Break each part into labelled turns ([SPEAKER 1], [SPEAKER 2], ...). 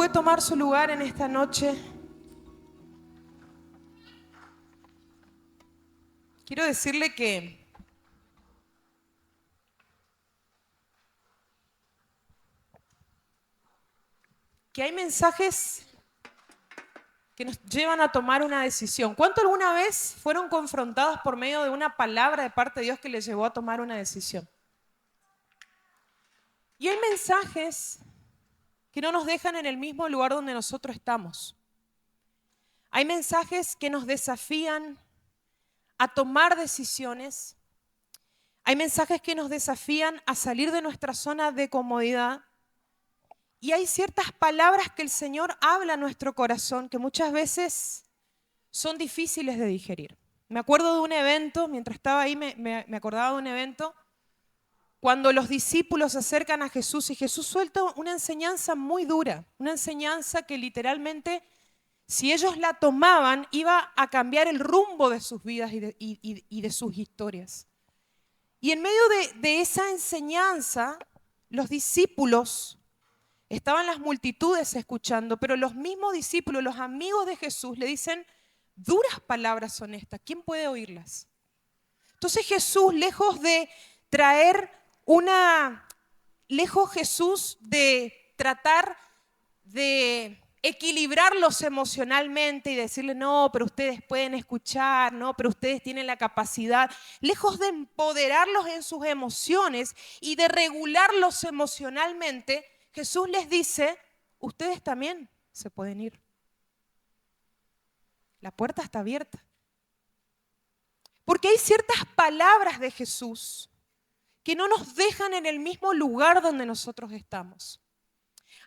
[SPEAKER 1] puede tomar su lugar en esta noche, quiero decirle que hay mensajes que nos llevan a tomar una decisión. ¿Cuánto alguna vez fueron confrontados por medio de una palabra de parte de Dios que les llevó a tomar una decisión? Y hay mensajes que no nos dejan en el mismo lugar donde nosotros estamos. Hay mensajes que nos desafían a tomar decisiones. Hay mensajes que nos desafían a salir de nuestra zona de comodidad. Y hay ciertas palabras que el Señor habla a nuestro corazón que muchas veces son difíciles de digerir. Me acuerdo de un evento, mientras estaba ahí me acordaba de un evento, cuando los discípulos se acercan a Jesús y Jesús suelta una enseñanza muy dura, una enseñanza que literalmente, si ellos la tomaban, iba a cambiar el rumbo de sus vidas y de sus historias. Y en medio de esa enseñanza, los discípulos, estaban las multitudes escuchando, pero los mismos discípulos, los amigos de Jesús, le dicen, duras palabras son estas, ¿quién puede oírlas? Entonces Jesús, lejos Jesús de tratar de equilibrarlos emocionalmente y decirle, no, pero ustedes pueden escuchar, no, pero ustedes tienen la capacidad, lejos de empoderarlos en sus emociones y de regularlos emocionalmente, Jesús les dice, ustedes también se pueden ir. La puerta está abierta. Porque hay ciertas palabras de Jesús que no nos dejan en el mismo lugar donde nosotros estamos.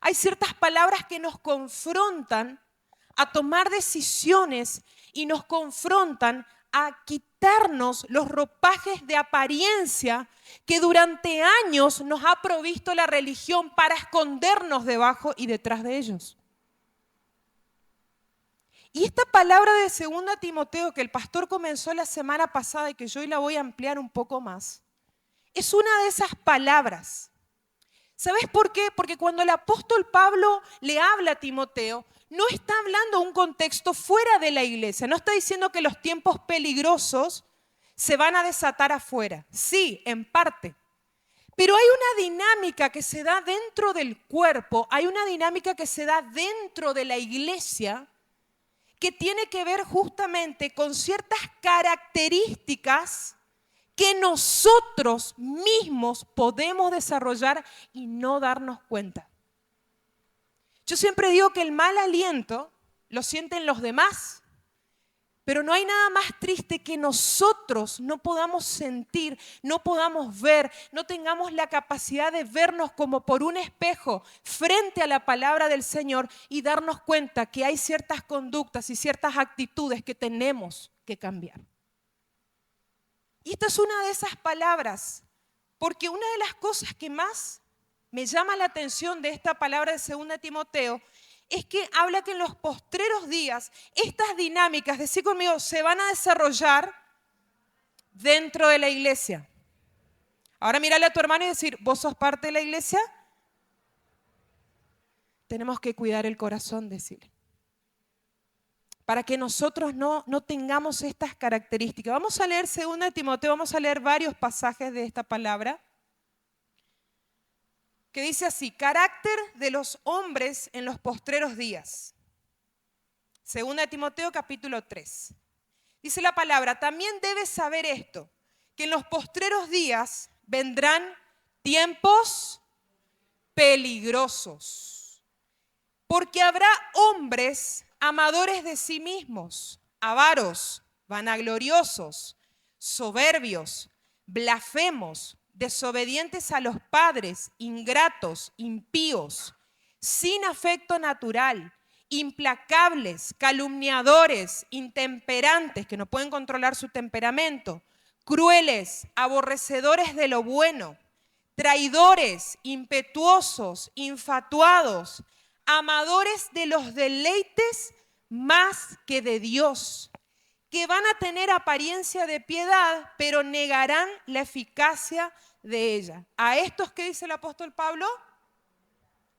[SPEAKER 1] Hay ciertas palabras que nos confrontan a tomar decisiones y nos confrontan a quitarnos los ropajes de apariencia que durante años nos ha provisto la religión para escondernos debajo y detrás de ellos. Y esta palabra de 2 Timoteo que el pastor comenzó la semana pasada y que yo hoy la voy a ampliar un poco más, es una de esas palabras. ¿Sabes por qué? Porque cuando el apóstol Pablo le habla a Timoteo, no está hablando de un contexto fuera de la iglesia, no está diciendo que los tiempos peligrosos se van a desatar afuera. Sí, en parte. Pero hay una dinámica que se da dentro del cuerpo, hay una dinámica que se da dentro de la iglesia que tiene que ver justamente con ciertas características que nosotros mismos podemos desarrollar y no darnos cuenta. Yo siempre digo que el mal aliento lo sienten los demás, pero no hay nada más triste que nosotros no podamos sentir, no podamos ver, no tengamos la capacidad de vernos como por un espejo frente a la palabra del Señor y darnos cuenta que hay ciertas conductas y ciertas actitudes que tenemos que cambiar. Y esta es una de esas palabras, porque una de las cosas que más me llama la atención de esta palabra de 2 Timoteo es que habla que en los postreros días estas dinámicas, decí conmigo, se van a desarrollar dentro de la iglesia. Ahora mírale a tu hermano y decir, ¿vos sos parte de la iglesia? Tenemos que cuidar el corazón, decirle. Para que nosotros no tengamos estas características. Vamos a leer 2 Timoteo, vamos a leer varios pasajes de esta palabra, que dice así, carácter de los hombres en los postreros días. 2 Timoteo capítulo 3. Dice la palabra, también debes saber esto, que en los postreros días vendrán tiempos peligrosos, porque habrá hombres amadores de sí mismos, avaros, vanagloriosos, soberbios, blasfemos, desobedientes a los padres, ingratos, impíos, sin afecto natural, implacables, calumniadores, intemperantes, que no pueden controlar su temperamento, crueles, aborrecedores de lo bueno, traidores, impetuosos, infatuados, amadores de los deleites más que de Dios, que van a tener apariencia de piedad, pero negarán la eficacia de ella. A estos, ¿qué dice el apóstol Pablo?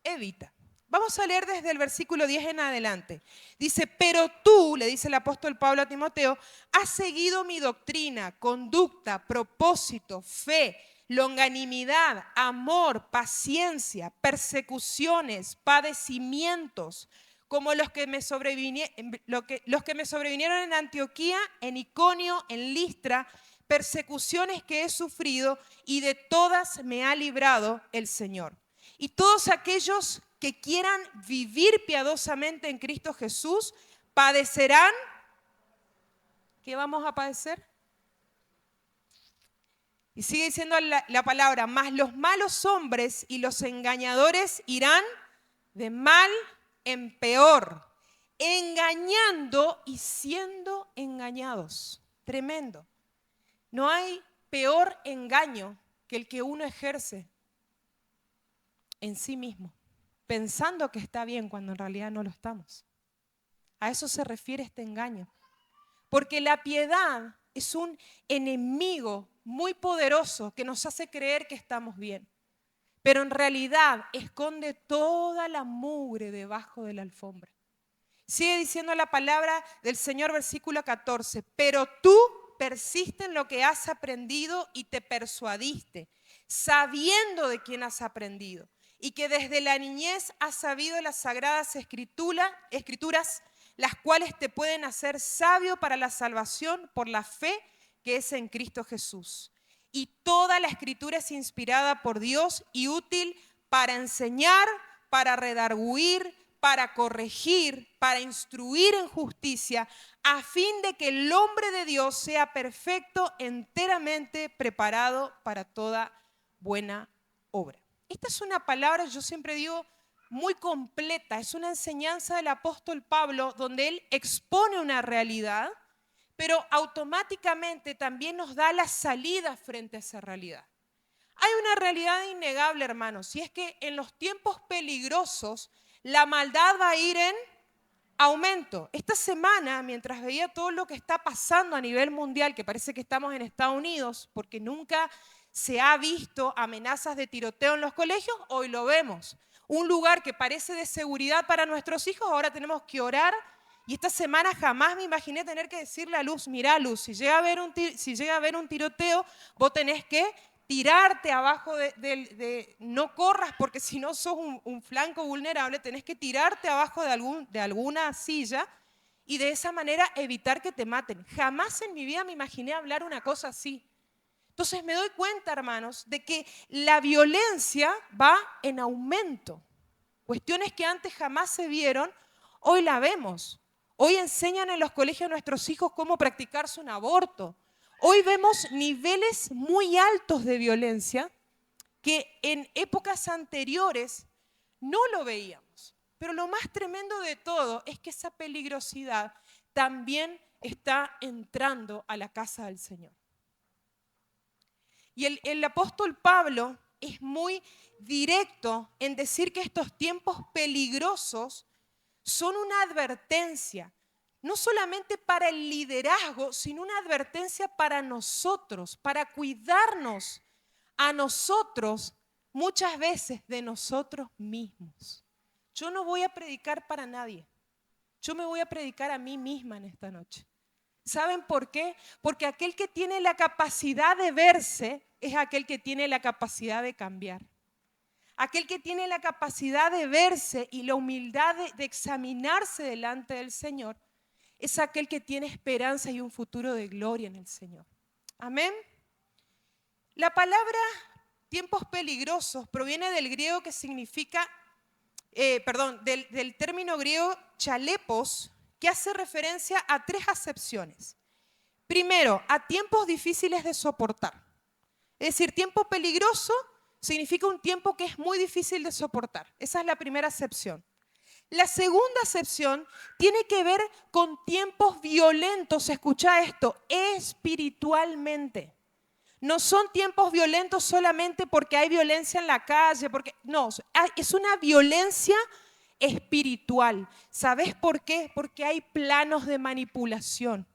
[SPEAKER 1] Evita. Vamos a leer desde el versículo 10 en adelante. Dice, pero tú, le dice el apóstol Pablo a Timoteo, has seguido mi doctrina, conducta, propósito, fe, longanimidad, amor, paciencia, persecuciones, padecimientos, como los que me sobrevinieron en Antioquía, en Iconio, en Listra, persecuciones que he sufrido y de todas me ha librado el Señor. Y todos aquellos que quieran vivir piadosamente en Cristo Jesús padecerán. ¿Qué vamos a padecer? Y sigue diciendo la palabra, mas los malos hombres y los engañadores irán de mal en peor, engañando y siendo engañados. Tremendo. No hay peor engaño que el que uno ejerce en sí mismo, pensando que está bien cuando en realidad no lo estamos. A eso se refiere este engaño. Porque la piedad es un enemigo muy poderoso que nos hace creer que estamos bien. Pero en realidad esconde toda la mugre debajo de la alfombra. Sigue diciendo la palabra del Señor, versículo 14. Pero tú persiste en lo que has aprendido y te persuadiste, sabiendo de quién has aprendido, y que desde la niñez has sabido las sagradas escrituras, las cuales te pueden hacer sabio para la salvación por la fe que es en Cristo Jesús. Y toda la escritura es inspirada por Dios y útil para enseñar, para redarguir, para corregir, para instruir en justicia, a fin de que el hombre de Dios sea perfecto, enteramente preparado para toda buena obra. Esta es una palabra, yo siempre digo, muy completa. Es una enseñanza del apóstol Pablo donde él expone una realidad, pero automáticamente también nos da la salida frente a esa realidad. Hay una realidad innegable, hermanos, y es que en los tiempos peligrosos la maldad va a ir en aumento. Esta semana, mientras veía todo lo que está pasando a nivel mundial, que parece que estamos en Estados Unidos, porque nunca se ha visto amenazas de tiroteo en los colegios, hoy lo vemos. Un lugar que parece de seguridad para nuestros hijos, ahora tenemos que orar. Y esta semana jamás me imaginé tener que decirle a Luz, mirá Luz, si llega a haber un tiroteo, vos tenés que tirarte abajo no corras porque si no sos un flanco vulnerable, tenés que tirarte abajo de alguna silla y de esa manera evitar que te maten. Jamás en mi vida me imaginé hablar una cosa así. Entonces me doy cuenta, hermanos, de que la violencia va en aumento. Cuestiones que antes jamás se vieron, hoy la vemos. Hoy enseñan en los colegios a nuestros hijos cómo practicarse un aborto. Hoy vemos niveles muy altos de violencia que en épocas anteriores no lo veíamos. Pero lo más tremendo de todo es que esa peligrosidad también está entrando a la casa del Señor. Y el apóstol Pablo es muy directo en decir que estos tiempos peligrosos son una advertencia, no solamente para el liderazgo, sino una advertencia para nosotros, para cuidarnos a nosotros, muchas veces de nosotros mismos. Yo no voy a predicar para nadie, yo me voy a predicar a mí misma en esta noche. ¿Saben por qué? Porque aquel que tiene la capacidad de verse es aquel que tiene la capacidad de cambiar. Aquel que tiene la capacidad de verse y la humildad de examinarse delante del Señor es aquel que tiene esperanza y un futuro de gloria en el Señor. Amén. La palabra tiempos peligrosos proviene del griego que significa, del término griego chalepos, que hace referencia a tres acepciones. Primero, a tiempos difíciles de soportar. Es decir, tiempo peligroso significa un tiempo que es muy difícil de soportar. Esa es la primera acepción. La segunda acepción tiene que ver con tiempos violentos, escucha esto, espiritualmente. No son tiempos violentos solamente porque hay violencia en la calle, no, es una violencia espiritual. ¿Sabes por qué? Porque hay planos de manipulación.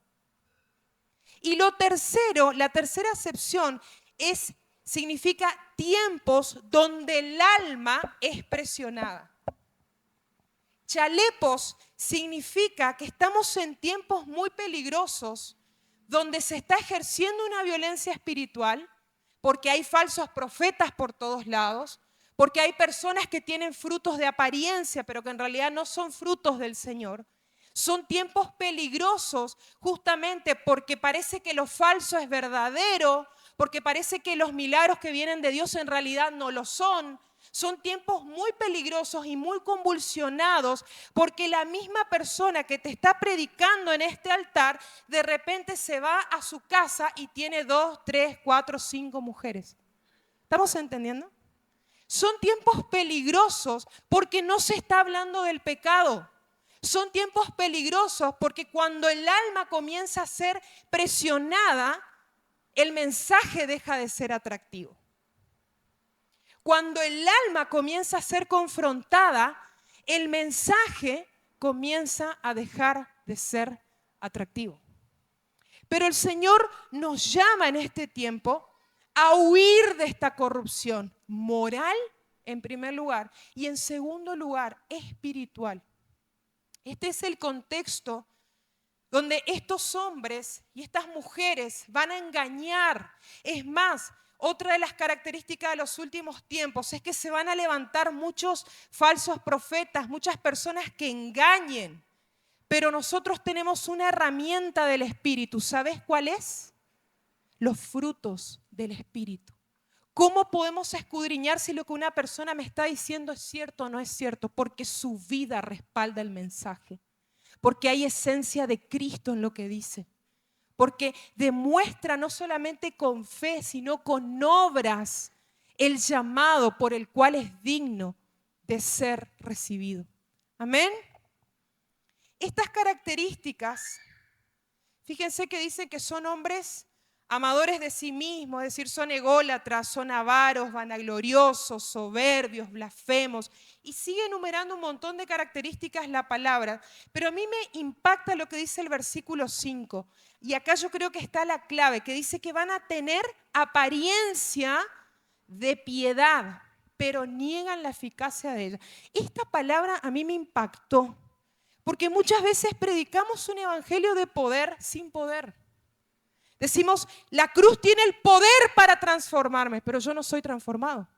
[SPEAKER 1] Y lo tercero, la tercera acepción significa tiempos donde el alma es presionada. Chalepos significa que estamos en tiempos muy peligrosos donde se está ejerciendo una violencia espiritual porque hay falsos profetas por todos lados, porque hay personas que tienen frutos de apariencia pero que en realidad no son frutos del Señor. Son tiempos peligrosos justamente porque parece que lo falso es verdadero, porque parece que los milagros que vienen de Dios en realidad no lo son. Son tiempos muy peligrosos y muy convulsionados porque la misma persona que te está predicando en este altar de repente se va a su casa y tiene 2, 3, 4, 5 mujeres. ¿Estamos entendiendo? Son tiempos peligrosos porque no se está hablando del pecado. Son tiempos peligrosos porque cuando el alma comienza a ser presionada, el mensaje deja de ser atractivo. Cuando el alma comienza a ser confrontada, el mensaje comienza a dejar de ser atractivo. Pero el Señor nos llama en este tiempo a huir de esta corrupción moral en primer lugar y en segundo lugar espiritual. Este es el contexto donde estos hombres y estas mujeres van a engañar. Es más, otra de las características de los últimos tiempos es que se van a levantar muchos falsos profetas, muchas personas que engañen. Pero nosotros tenemos una herramienta del Espíritu. ¿Sabes cuál es? Los frutos del Espíritu. ¿Cómo podemos escudriñar si lo que una persona me está diciendo es cierto o no es cierto? Porque su vida respalda el mensaje. Porque hay esencia de Cristo en lo que dice. Porque demuestra no solamente con fe, sino con obras el llamado por el cual es digno de ser recibido. Amén. Estas características, fíjense que dicen que son hombres amadores de sí mismos, es decir, son ególatras, son avaros, vanagloriosos, soberbios, blasfemos. Y sigue enumerando un montón de características la palabra. Pero a mí me impacta lo que dice el versículo 5. Y acá yo creo que está la clave, que dice que van a tener apariencia de piedad, pero niegan la eficacia de ella. Esta palabra a mí me impactó, porque muchas veces predicamos un evangelio de poder sin poder. Decimos, la cruz tiene el poder para transformarme, pero yo no soy transformado.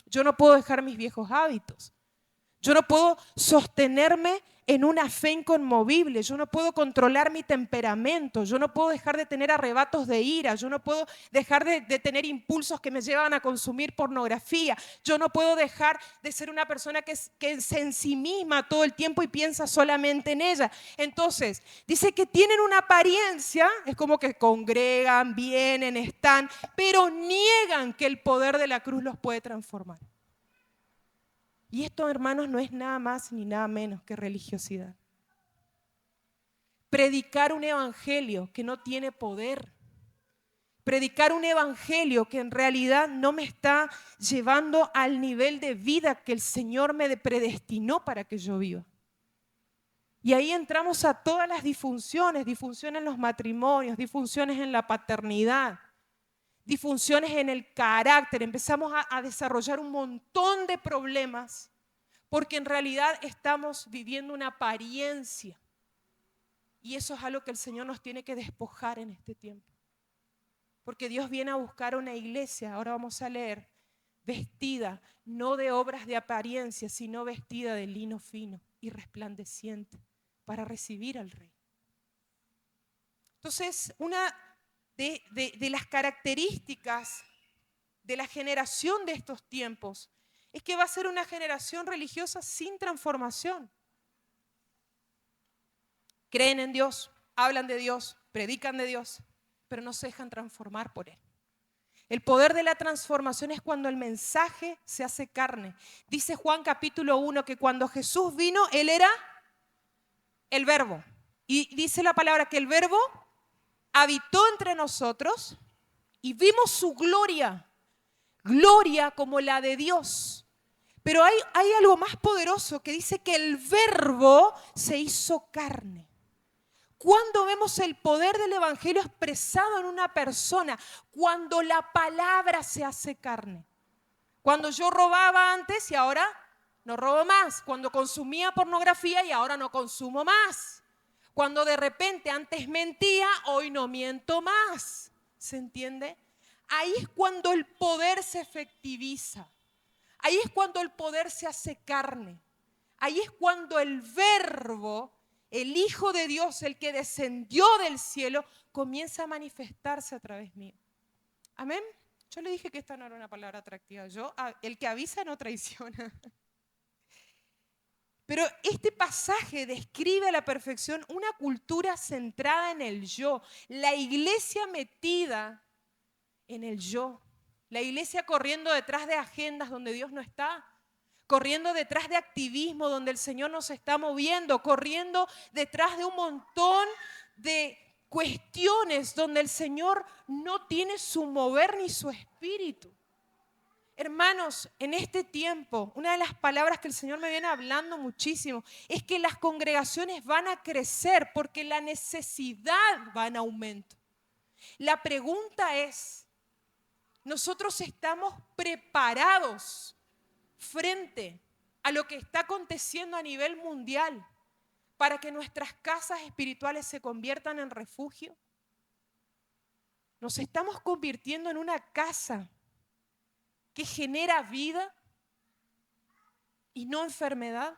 [SPEAKER 1] Yo no puedo dejar mis viejos hábitos. Yo no puedo sostenerme en una fe inconmovible. Yo no puedo controlar mi temperamento. Yo no puedo dejar de tener arrebatos de ira. Yo no puedo dejar de tener impulsos que me llevan a consumir pornografía. Yo no puedo dejar de ser una persona que se ensimisma todo el tiempo y piensa solamente en ella. Entonces, dice que tienen una apariencia, es como que congregan, vienen, están, pero niegan que el poder de la cruz los puede transformar. Y esto, hermanos, no es nada más ni nada menos que religiosidad. Predicar un evangelio que no tiene poder. Predicar un evangelio que en realidad no me está llevando al nivel de vida que el Señor me predestinó para que yo viva. Y ahí entramos a todas las disfunciones en los matrimonios, disfunciones en la paternidad, disfunciones en el carácter, empezamos a desarrollar un montón de problemas porque en realidad estamos viviendo una apariencia y eso es algo que el Señor nos tiene que despojar en este tiempo, porque Dios viene a buscar una iglesia, ahora vamos a leer, vestida no de obras de apariencia, sino vestida de lino fino y resplandeciente para recibir al Rey. Entonces, una de las características de la generación de estos tiempos es que va a ser una generación religiosa sin transformación. Creen en Dios, hablan de Dios, predican de Dios, pero no se dejan transformar por Él. El poder de la transformación es cuando el mensaje se hace carne. Dice Juan capítulo 1 que cuando Jesús vino, Él era el Verbo. Y dice la palabra que el Verbo habitó entre nosotros y vimos su gloria, gloria como la de Dios. Pero hay algo más poderoso que dice que el Verbo se hizo carne. ¿Cuándo vemos el poder del evangelio expresado en una persona? Cuando la palabra se hace carne. Cuando yo robaba antes y ahora no robo más. Cuando consumía pornografía y ahora no consumo más. Cuando de repente antes mentía, hoy no miento más. ¿Se entiende? Ahí es cuando el poder se efectiviza. Ahí es cuando el poder se hace carne. Ahí es cuando el Verbo, el Hijo de Dios, el que descendió del cielo, comienza a manifestarse a través mío. ¿Amén? Yo le dije que esta no era una palabra atractiva. El que avisa no traiciona. Pero este pasaje describe a la perfección una cultura centrada en el yo. La iglesia metida en el yo. La iglesia corriendo detrás de agendas donde Dios no está. Corriendo detrás de activismo donde el Señor nos está moviendo. Corriendo detrás de un montón de cuestiones donde el Señor no tiene su mover ni su espíritu. Hermanos, en este tiempo, una de las palabras que el Señor me viene hablando muchísimo es que las congregaciones van a crecer porque la necesidad va en aumento. La pregunta es, ¿nosotros estamos preparados frente a lo que está aconteciendo a nivel mundial para que nuestras casas espirituales se conviertan en refugio? ¿Nos estamos convirtiendo en una casa que genera vida y no enfermedad?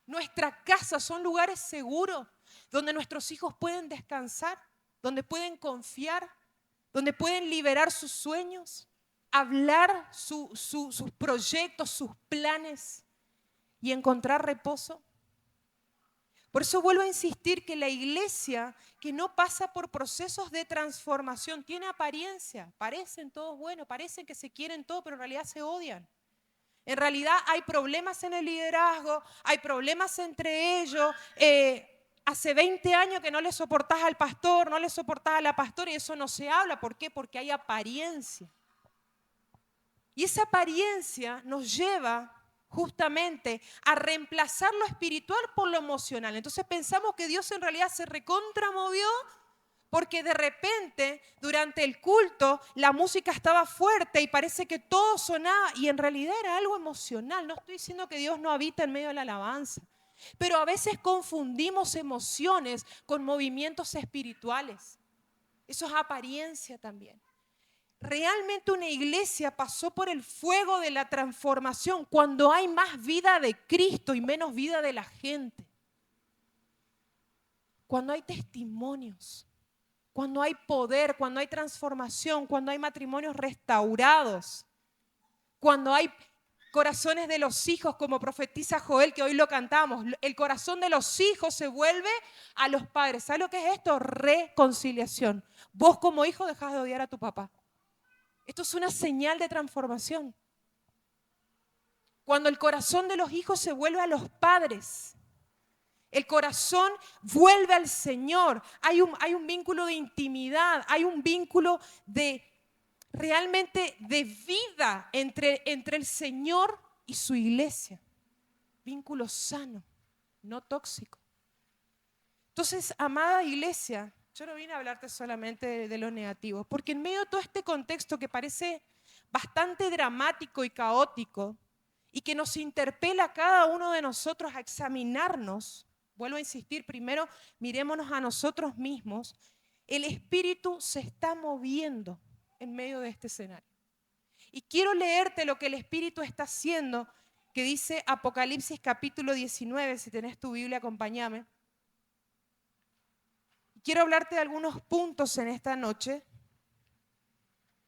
[SPEAKER 1] Nuestras casas son lugares seguros donde nuestros hijos pueden descansar, donde pueden confiar, donde pueden liberar sus sueños, hablar sus proyectos, sus planes y encontrar reposo. Por eso vuelvo a insistir que la iglesia que no pasa por procesos de transformación tiene apariencia. Parecen todos buenos, parecen que se quieren todo, pero en realidad se odian. En realidad hay problemas en el liderazgo, hay problemas entre ellos. Hace 20 años que no le soportás al pastor, no le soportás a la pastora y eso no se habla. ¿Por qué? Porque hay apariencia. Y esa apariencia nos lleva justamente a reemplazar lo espiritual por lo emocional. Entonces pensamos que Dios en realidad se recontramovió porque de repente durante el culto la música estaba fuerte y parece que todo sonaba y en realidad era algo emocional. No estoy diciendo que Dios no habita en medio de la alabanza, pero a veces confundimos emociones con movimientos espirituales. Eso es apariencia también. Realmente una iglesia pasó por el fuego de la transformación cuando hay más vida de Cristo y menos vida de la gente. Cuando hay testimonios, cuando hay poder, cuando hay transformación, cuando hay matrimonios restaurados, cuando hay corazones de los hijos, como profetiza Joel, que hoy lo cantamos. El corazón de los hijos se vuelve a los padres. ¿Sabes lo que es esto? Reconciliación. Vos como hijo dejás de odiar a tu papá. Esto es una señal de transformación. Cuando el corazón de los hijos se vuelve a los padres, el corazón vuelve al Señor. Hay un vínculo de intimidad, hay un vínculo realmente de vida entre el Señor y su iglesia. Vínculo sano, no tóxico. Entonces, amada iglesia, yo no vine a hablarte solamente de lo negativo, porque en medio de todo este contexto que parece bastante dramático y caótico y que nos interpela a cada uno de nosotros a examinarnos, vuelvo a insistir, primero mirémonos a nosotros mismos, el Espíritu se está moviendo en medio de este escenario. Y quiero leerte lo que el Espíritu está haciendo, que dice Apocalipsis capítulo 19, si tenés tu Biblia, acompáñame. Quiero hablarte de algunos puntos en esta noche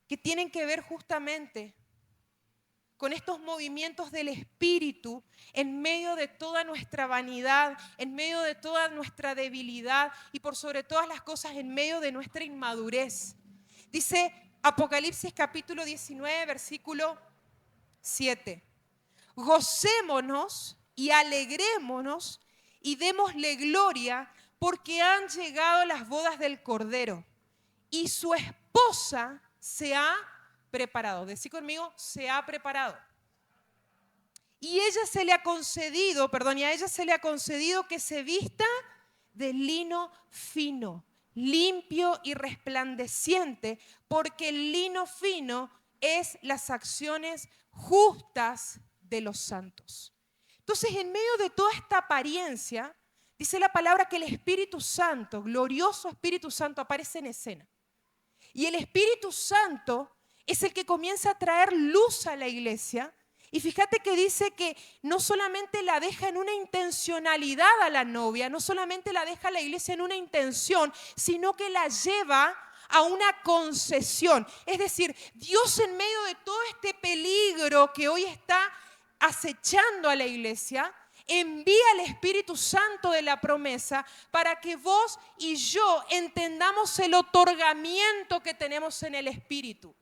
[SPEAKER 1] que tienen que ver justamente con estos movimientos del Espíritu en medio de toda nuestra vanidad, en medio de toda nuestra debilidad y por sobre todas las cosas en medio de nuestra inmadurez. Dice Apocalipsis capítulo 19, versículo 7. Gocémonos y alegrémonos y démosle gloria porque han llegado las bodas del Cordero y su esposa se ha preparado. Decí conmigo, se ha preparado. Y a ella se le ha concedido que se vista de lino fino, limpio y resplandeciente, porque el lino fino es las acciones justas de los santos. Entonces, en medio de toda esta apariencia, dice la palabra que el Espíritu Santo, glorioso Espíritu Santo, aparece en escena. Y el Espíritu Santo es el que comienza a traer luz a la iglesia. Y fíjate que dice que no solamente la deja en una intencionalidad a la novia, no solamente la deja a la iglesia en una intención, sino que la lleva a una concesión. Es decir, Dios en medio de todo este peligro que hoy está acechando a la iglesia, envía al Espíritu Santo de la promesa para que vos y yo entendamos el otorgamiento que tenemos en el Espíritu.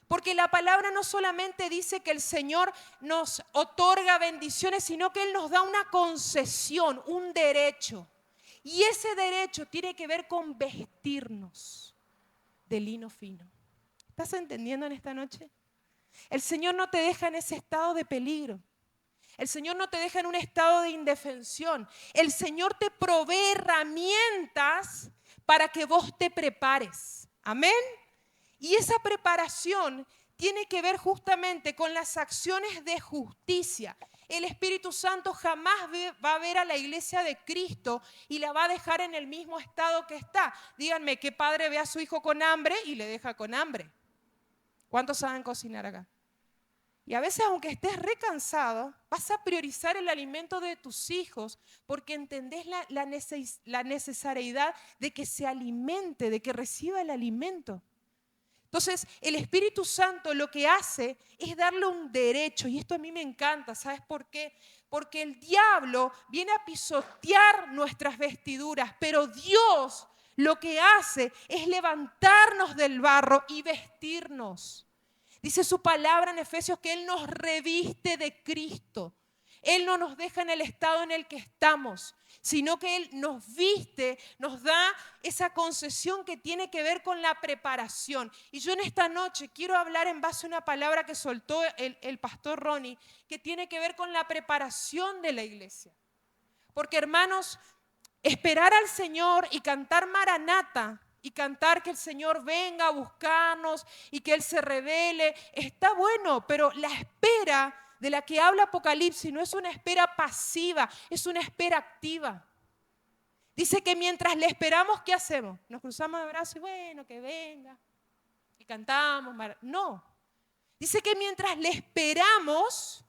[SPEAKER 1] Porque la palabra no solamente dice que el Señor nos otorga bendiciones, sino que Él nos da una concesión, un derecho. Y ese derecho tiene que ver con vestirnos de lino fino. ¿Estás entendiendo en esta noche? El Señor no te deja en ese estado de peligro. El Señor no te deja en un estado de indefensión. El Señor te provee herramientas para que vos te prepares. Amén. Y esa preparación tiene que ver justamente con las acciones de justicia. El Espíritu Santo jamás va a ver a la iglesia de Cristo y la va a dejar en el mismo estado que está. Díganme, ¿qué padre ve a su hijo con hambre y le deja con hambre? ¿Cuántos saben cocinar acá? Y a veces, aunque estés recansado, vas a priorizar el alimento de tus hijos porque entendés la necesariedad de que se alimente, de que reciba el alimento. Entonces, el Espíritu Santo lo que hace es darle un derecho, y esto a mí me encanta, ¿sabes por qué? Porque el diablo viene a pisotear nuestras vestiduras, pero Dios lo que hace es levantarnos del barro y vestirnos. Dice su palabra en Efesios que Él nos reviste de Cristo. Él no nos deja en el estado en el que estamos, sino que Él nos viste, nos da esa concesión que tiene que ver con la preparación. Y yo en esta noche quiero hablar en base a una palabra que soltó el pastor Ronnie, que tiene que ver con la preparación de la iglesia. Porque, hermanos, esperar al Señor y cantar Maranata, y cantar que el Señor venga a buscarnos y que Él se revele, está bueno, pero la espera de la que habla Apocalipsis no es una espera pasiva, es una espera activa. Dice que mientras le esperamos, ¿qué hacemos? Nos cruzamos de brazos y bueno, que venga, y cantamos. No, dice que mientras le esperamos,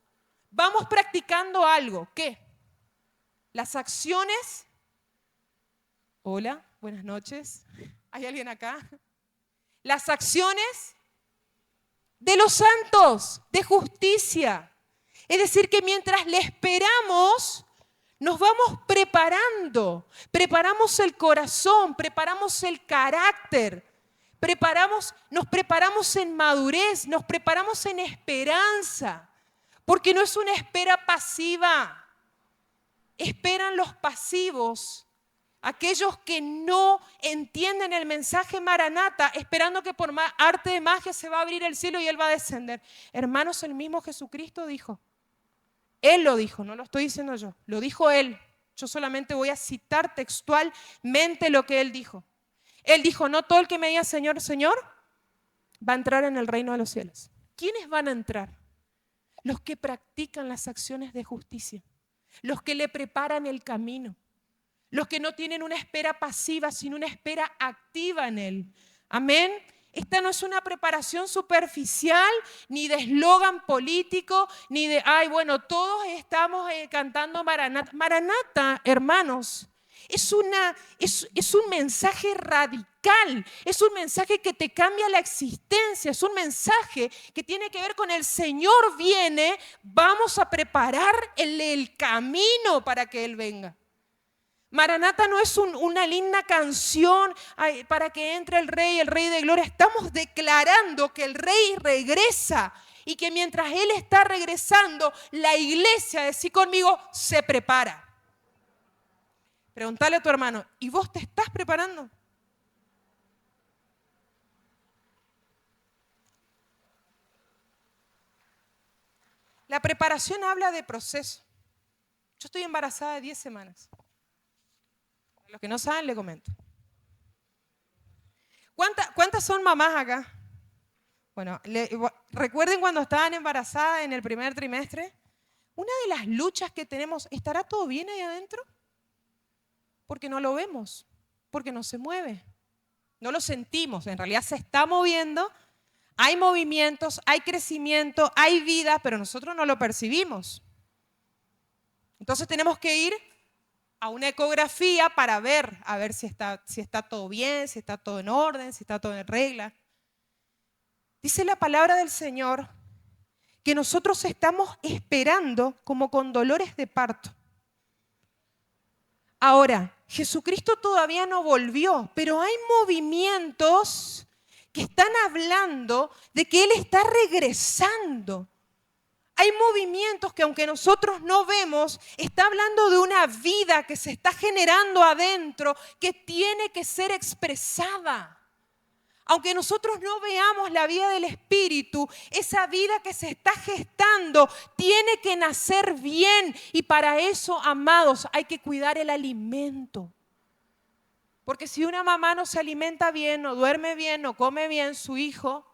[SPEAKER 1] vamos practicando algo. ¿Qué? Las acciones. Hola, buenas noches. ¿Hay alguien acá? Las acciones de los santos, de justicia. Es decir, que mientras le esperamos, nos vamos preparando. Preparamos el corazón, preparamos el carácter, nos preparamos en madurez, nos preparamos en esperanza. Porque no es una espera pasiva. Esperan los pasivos. Aquellos que no entienden el mensaje Maranata, esperando que por arte de magia se va a abrir el cielo y Él va a descender. Hermanos, el mismo Jesucristo dijo, Él lo dijo, no lo estoy diciendo yo, lo dijo Él. Yo solamente voy a citar textualmente lo que Él dijo. Él dijo, no todo el que me diga Señor, Señor, va a entrar en el reino de los cielos. ¿Quiénes van a entrar? Los que practican las acciones de justicia, los que le preparan el camino. Los que no tienen una espera pasiva, sino una espera activa en Él. Amén. Esta no es una preparación superficial, ni de eslogan político, ni de, ay, bueno, todos estamos cantando Maranata. Maranata, hermanos, es un mensaje radical, es un mensaje que te cambia la existencia, es un mensaje que tiene que ver con el Señor viene, vamos a preparar el camino para que Él venga. Maranata no es una linda canción para que entre el Rey de Gloria. Estamos declarando que el Rey regresa y que mientras Él está regresando, la iglesia, decí conmigo, se prepara. Preguntale a tu hermano, ¿y vos te estás preparando? La preparación habla de proceso. Yo estoy embarazada de 10 semanas. A los que no saben, le comento. ¿Cuántas son mamás acá? Bueno, recuerden cuando estaban embarazadas en el primer trimestre, una de las luchas que tenemos, ¿estará todo bien ahí adentro? Porque no lo vemos, porque no se mueve, no lo sentimos, en realidad se está moviendo, hay movimientos, hay crecimiento, hay vida, pero nosotros no lo percibimos. Entonces tenemos que ir a una ecografía para ver, a ver si está todo bien, si está todo en orden, si está todo en regla. Dice la palabra del Señor que nosotros estamos esperando como con dolores de parto. Ahora, Jesucristo todavía no volvió, pero hay movimientos que están hablando de que Él está regresando. Hay movimientos que aunque nosotros no vemos, está hablando de una vida que se está generando adentro, que tiene que ser expresada. Aunque nosotros no veamos la vida del Espíritu, esa vida que se está gestando tiene que nacer bien. Y para eso, amados, hay que cuidar el alimento. Porque si una mamá no se alimenta bien, no duerme bien, no come bien, su hijo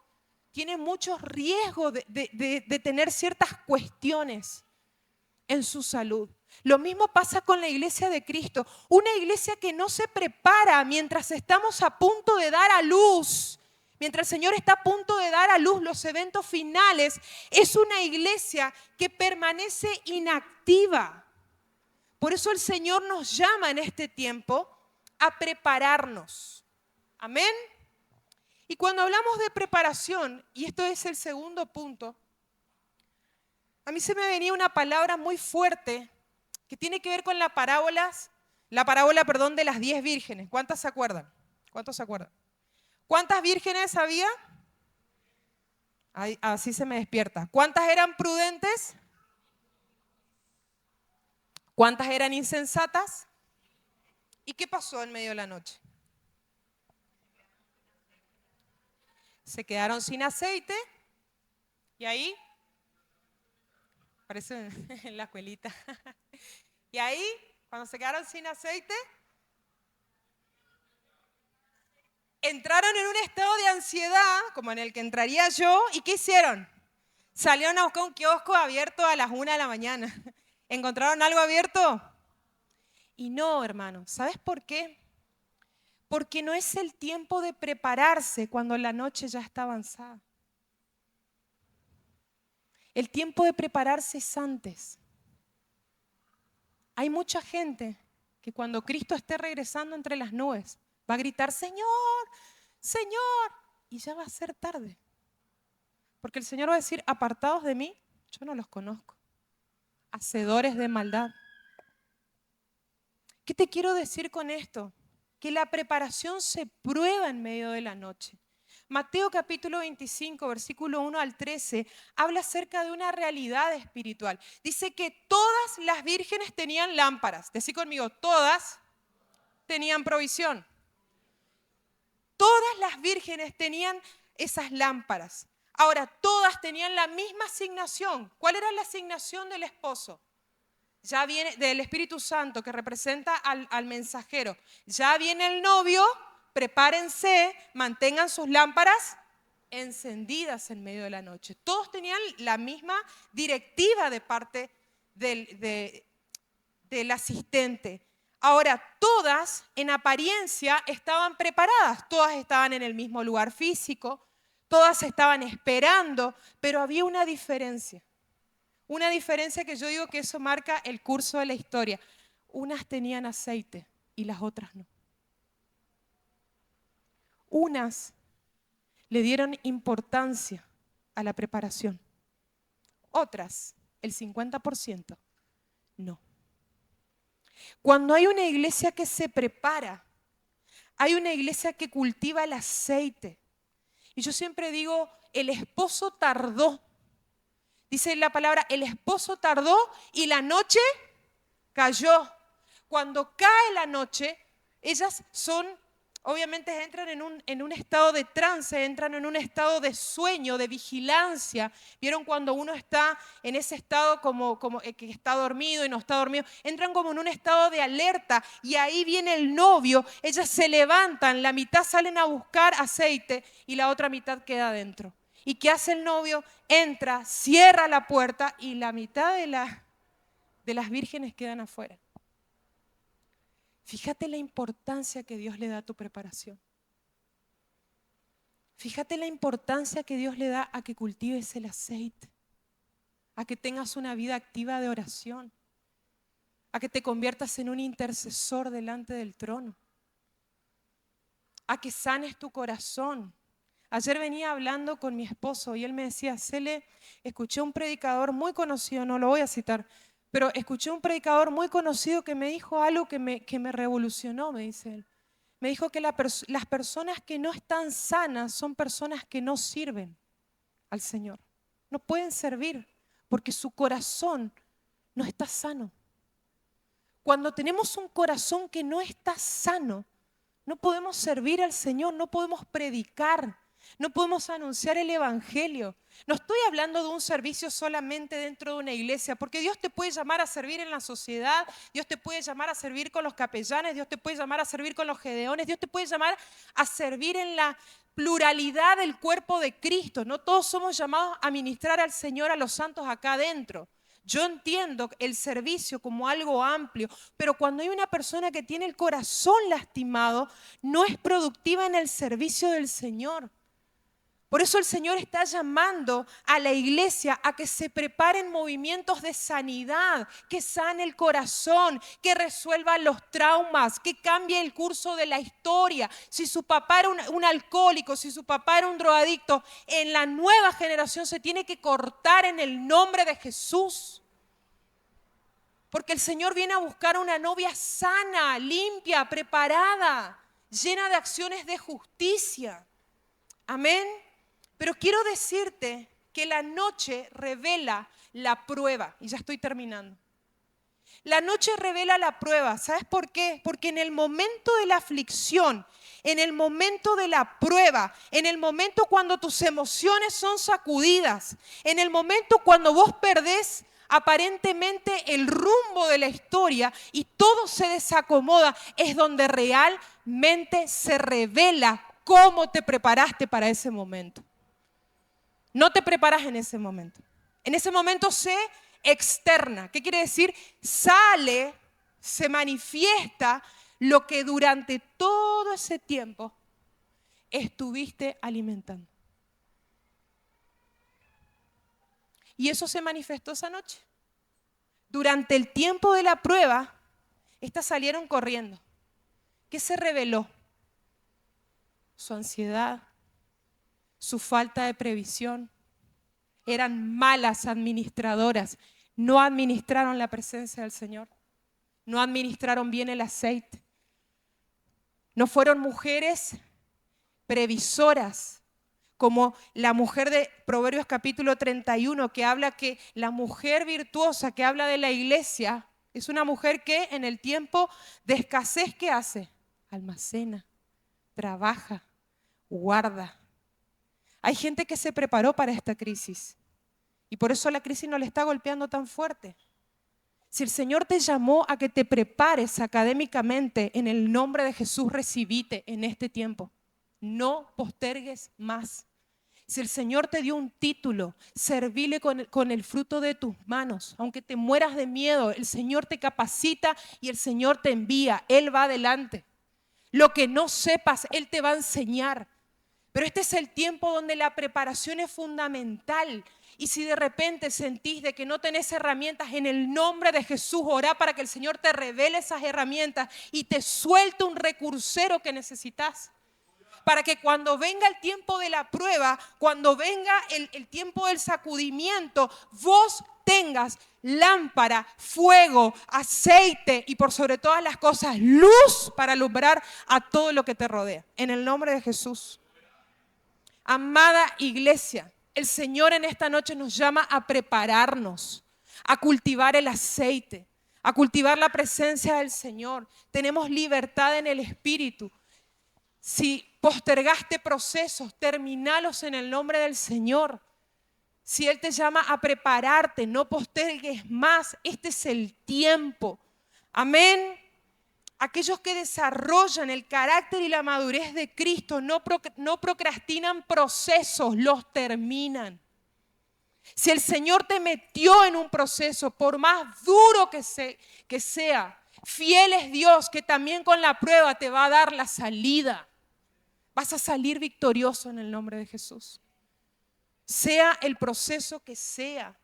[SPEAKER 1] tiene muchos riesgos de tener ciertas cuestiones en su salud. Lo mismo pasa con la iglesia de Cristo. Una iglesia que no se prepara mientras estamos a punto de dar a luz, mientras el Señor está a punto de dar a luz los eventos finales, es una iglesia que permanece inactiva. Por eso el Señor nos llama en este tiempo a prepararnos. Amén. Y cuando hablamos de preparación, y esto es el segundo punto, a mí se me venía una palabra muy fuerte que tiene que ver con la parábola, de las 10 vírgenes. ¿Cuántas se acuerdan? ¿Cuántos se acuerdan? ¿Cuántas vírgenes había? Ay, así se me despierta. ¿Cuántas eran prudentes? ¿Cuántas eran insensatas? ¿Y qué pasó en medio de la noche? Se quedaron sin aceite y ahí, parece en la escuelita, y ahí, cuando se quedaron sin aceite, entraron en un estado de ansiedad, como en el que entraría yo, ¿y qué hicieron? Salieron a buscar un kiosco abierto a las 1 de la mañana. ¿Encontraron algo abierto? Y no, hermano, ¿sabes por qué? Porque no es el tiempo de prepararse cuando la noche ya está avanzada. El tiempo de prepararse es antes. Hay mucha gente que cuando Cristo esté regresando entre las nubes va a gritar, Señor, Señor, y ya va a ser tarde. Porque el Señor va a decir, apartados de mí, yo no los conozco. Hacedores de maldad. ¿Qué te quiero decir con esto? Que la preparación se prueba en medio de la noche. Mateo capítulo 25, versículo 1 al 13, habla acerca de una realidad espiritual. Dice que todas las vírgenes tenían lámparas. Decí conmigo, todas tenían provisión. Todas las vírgenes tenían esas lámparas. Ahora, todas tenían la misma asignación. ¿Cuál era la asignación del esposo? Ya viene del Espíritu Santo que representa al mensajero. Ya viene el novio, prepárense, mantengan sus lámparas encendidas en medio de la noche. Todos tenían la misma directiva de parte del asistente. Ahora, todas en apariencia estaban preparadas, todas estaban en el mismo lugar físico, todas estaban esperando, pero había una diferencia. Una diferencia que yo digo que eso marca el curso de la historia. Unas tenían aceite y las otras no. Unas le dieron importancia a la preparación. Otras, el 50%, no. Cuando hay una iglesia que se prepara, hay una iglesia que cultiva el aceite. Y yo siempre digo, el esposo tardó. Dice la palabra, el esposo tardó y la noche cayó. Cuando cae la noche, ellas obviamente entran en un estado de trance, entran en un estado de sueño, de vigilancia. ¿Vieron cuando uno está en ese estado como que está dormido y no está dormido? Entran como en un estado de alerta y ahí viene el novio. Ellas se levantan, la mitad salen a buscar aceite y la otra mitad queda adentro. ¿Y qué hace el novio? Entra, cierra la puerta y la mitad de las vírgenes quedan afuera. Fíjate la importancia que Dios le da a tu preparación. Fíjate la importancia que Dios le da a que cultives el aceite, a que tengas una vida activa de oración, a que te conviertas en un intercesor delante del trono, a que sanes tu corazón. Ayer venía hablando con mi esposo y él me decía, Cele, escuché un predicador muy conocido, no lo voy a citar, pero escuché un predicador muy conocido que me dijo algo que me revolucionó, me dice él. Me dijo que las personas que no están sanas son personas que no sirven al Señor. No pueden servir porque su corazón no está sano. Cuando tenemos un corazón que no está sano, no podemos servir al Señor, no podemos predicar, no podemos anunciar el Evangelio. No estoy hablando de un servicio solamente dentro de una iglesia, porque Dios te puede llamar a servir en la sociedad, Dios te puede llamar a servir con los capellanes, Dios te puede llamar a servir con los gedeones, Dios te puede llamar a servir en la pluralidad del cuerpo de Cristo. No todos somos llamados a ministrar al Señor, a los santos acá adentro. Yo entiendo el servicio como algo amplio, pero cuando hay una persona que tiene el corazón lastimado, no es productiva en el servicio del Señor. Por eso el Señor está llamando a la iglesia a que se preparen movimientos de sanidad, que sane el corazón, que resuelva los traumas, que cambie el curso de la historia. Si su papá era un alcohólico, si su papá era un drogadicto, en la nueva generación se tiene que cortar en el nombre de Jesús. Porque el Señor viene a buscar una novia sana, limpia, preparada, llena de acciones de justicia. Amén. Pero quiero decirte que la noche revela la prueba. Y ya estoy terminando. La noche revela la prueba. ¿Sabes por qué? Porque en el momento de la aflicción, en el momento de la prueba, en el momento cuando tus emociones son sacudidas, en el momento cuando vos perdés aparentemente el rumbo de la historia y todo se desacomoda, es donde realmente se revela cómo te preparaste para ese momento. No te preparas en ese momento. En ese momento se externa. ¿Qué quiere decir? Sale, se manifiesta lo que durante todo ese tiempo estuviste alimentando. Y eso se manifestó esa noche. Durante el tiempo de la prueba, estas salieron corriendo. ¿Qué se reveló? Su ansiedad, su falta de previsión. Eran malas administradoras. No administraron la presencia del Señor. No administraron bien el aceite. No fueron mujeres previsoras, como la mujer de Proverbios capítulo 31, que habla que la mujer virtuosa, que habla de la iglesia, es una mujer que en el tiempo de escasez, ¿qué hace? Almacena, trabaja, guarda. Hay gente que se preparó para esta crisis y por eso la crisis no le está golpeando tan fuerte. Si el Señor te llamó a que te prepares académicamente, en el nombre de Jesús recibite en este tiempo. No postergues más. Si el Señor te dio un título, servile con el fruto de tus manos. Aunque te mueras de miedo, el Señor te capacita y el Señor te envía. Él va adelante. Lo que no sepas, Él te va a enseñar. Pero este es el tiempo donde la preparación es fundamental. Y si de repente sentís de que no tenés herramientas, en el nombre de Jesús, orá para que el Señor te revele esas herramientas y te suelte un recursero que necesitas. Para que cuando venga el tiempo de la prueba, cuando venga el tiempo del sacudimiento, vos tengas lámpara, fuego, aceite y por sobre todas las cosas, luz para alumbrar a todo lo que te rodea. En el nombre de Jesús. Amada iglesia, el Señor en esta noche nos llama a prepararnos, a cultivar el aceite, a cultivar la presencia del Señor. Tenemos libertad en el Espíritu. Si postergaste procesos, terminalos en el nombre del Señor. Si Él te llama a prepararte, no postergues más. Este es el tiempo. Amén. Aquellos que desarrollan el carácter y la madurez de Cristo no procrastinan procesos, los terminan. Si el Señor te metió en un proceso, por más duro que sea, fiel es Dios que también con la prueba te va a dar la salida. Vas a salir victorioso en el nombre de Jesús. Sea el proceso que sea.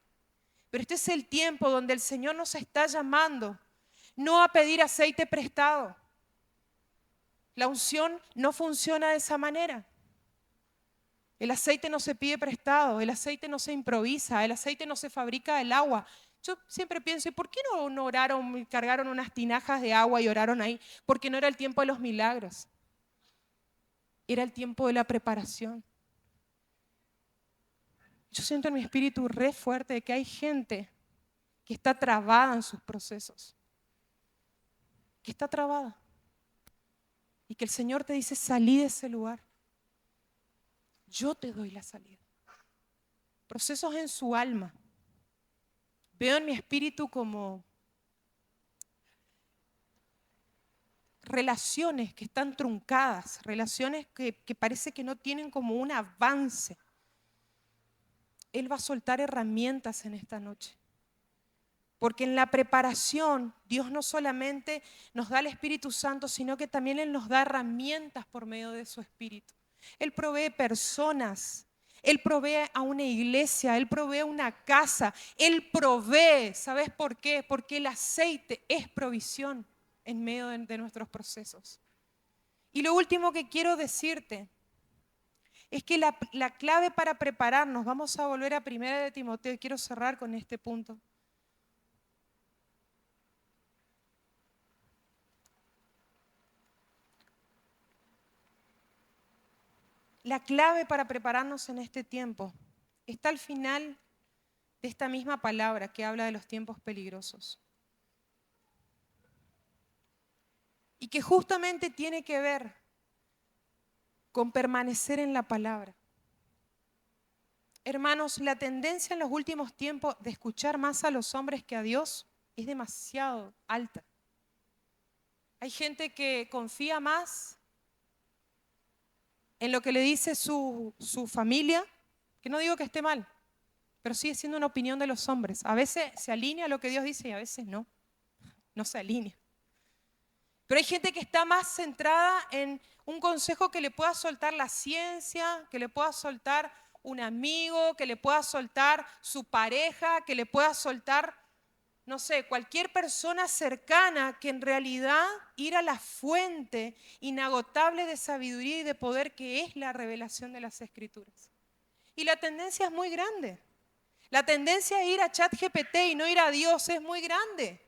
[SPEAKER 1] Pero este es el tiempo donde el Señor nos está llamando no a pedir aceite prestado. La unción no funciona de esa manera. El aceite no se pide prestado, el aceite no se improvisa, el aceite no se fabrica del agua. Yo siempre pienso, ¿y por qué no oraron, cargaron unas tinajas de agua y oraron ahí? Porque no era el tiempo de los milagros. Era el tiempo de la preparación. Yo siento en mi espíritu re fuerte de que hay gente que está trabada en sus procesos. Que está trabada. Y que el Señor te dice, salí de ese lugar. Yo te doy la salida. Procesos en su alma. Veo en mi espíritu como relaciones que están truncadas, relaciones que parece que no tienen como un avance. Él va a soltar herramientas en esta noche. Porque en la preparación Dios no solamente nos da el Espíritu Santo, sino que también Él nos da herramientas por medio de su Espíritu. Él provee personas, Él provee a una iglesia, Él provee una casa, Él provee. ¿Sabes por qué? Porque el aceite es provisión en medio de nuestros procesos. Y lo último que quiero decirte es que la clave para prepararnos, vamos a volver a 1 de Timoteo y quiero cerrar con este punto. La clave para prepararnos en este tiempo está al final de esta misma palabra que habla de los tiempos peligrosos. Y que justamente tiene que ver con permanecer en la palabra. Hermanos, la tendencia en los últimos tiempos de escuchar más a los hombres que a Dios es demasiado alta. Hay gente que confía más en lo que le dice su familia, que no digo que esté mal, pero sigue siendo una opinión de los hombres. A veces se alinea a lo que Dios dice y a veces no se alinea. Pero hay gente que está más centrada en un consejo que le pueda soltar la ciencia, que le pueda soltar un amigo, que le pueda soltar su pareja, que le pueda soltar, no sé, cualquier persona cercana, que en realidad ir a la fuente inagotable de sabiduría y de poder que es la revelación de las Escrituras. Y la tendencia es muy grande. La tendencia de ir a ChatGPT y no ir a Dios es muy grande.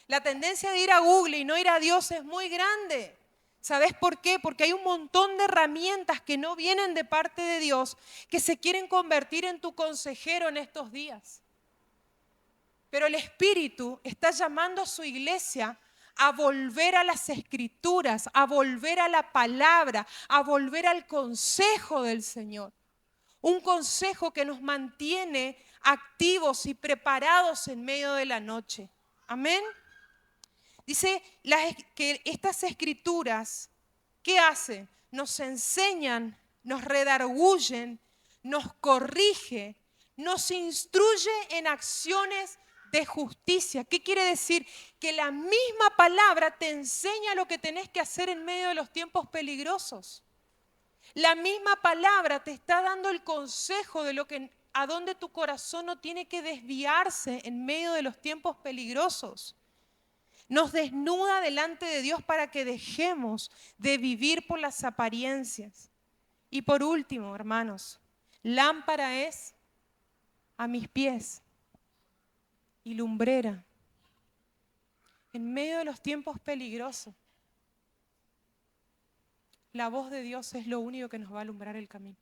[SPEAKER 1] La tendencia de ir a Google y no ir a Dios es muy grande. ¿Sabes por qué? Porque hay un montón de herramientas que no vienen de parte de Dios que se quieren convertir en tu consejero en estos días. Pero el Espíritu está llamando a su iglesia a volver a las Escrituras, a volver a la palabra, a volver al consejo del Señor. Un consejo que nos mantiene activos y preparados en medio de la noche. Amén. Dice que estas escrituras, ¿qué hacen? Nos enseñan, nos redarguyen, nos corrige, nos instruye en acciones de justicia. ¿Qué quiere decir? Que la misma palabra te enseña lo que tenés que hacer en medio de los tiempos peligrosos. La misma palabra te está dando el consejo de a dónde tu corazón no tiene que desviarse en medio de los tiempos peligrosos. Nos desnuda delante de Dios para que dejemos de vivir por las apariencias. Y por último, hermanos, lámpara es a mis pies y lumbrera en medio de los tiempos peligrosos. La voz de Dios es lo único que nos va a alumbrar el camino.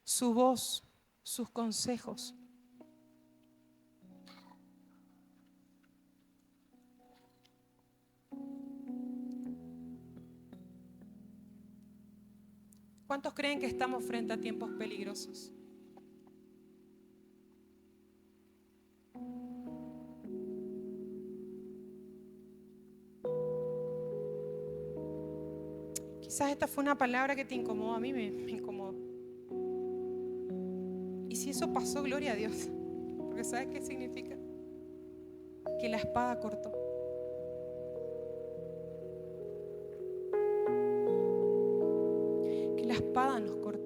[SPEAKER 1] Su voz, sus consejos. ¿Cuántos creen que estamos frente a tiempos peligrosos? Quizás esta fue una palabra que te incomodó, a mí me incomodó. Y si eso pasó, gloria a Dios. Porque ¿sabes qué significa? Que la espada cortó. Que la espada nos cortó.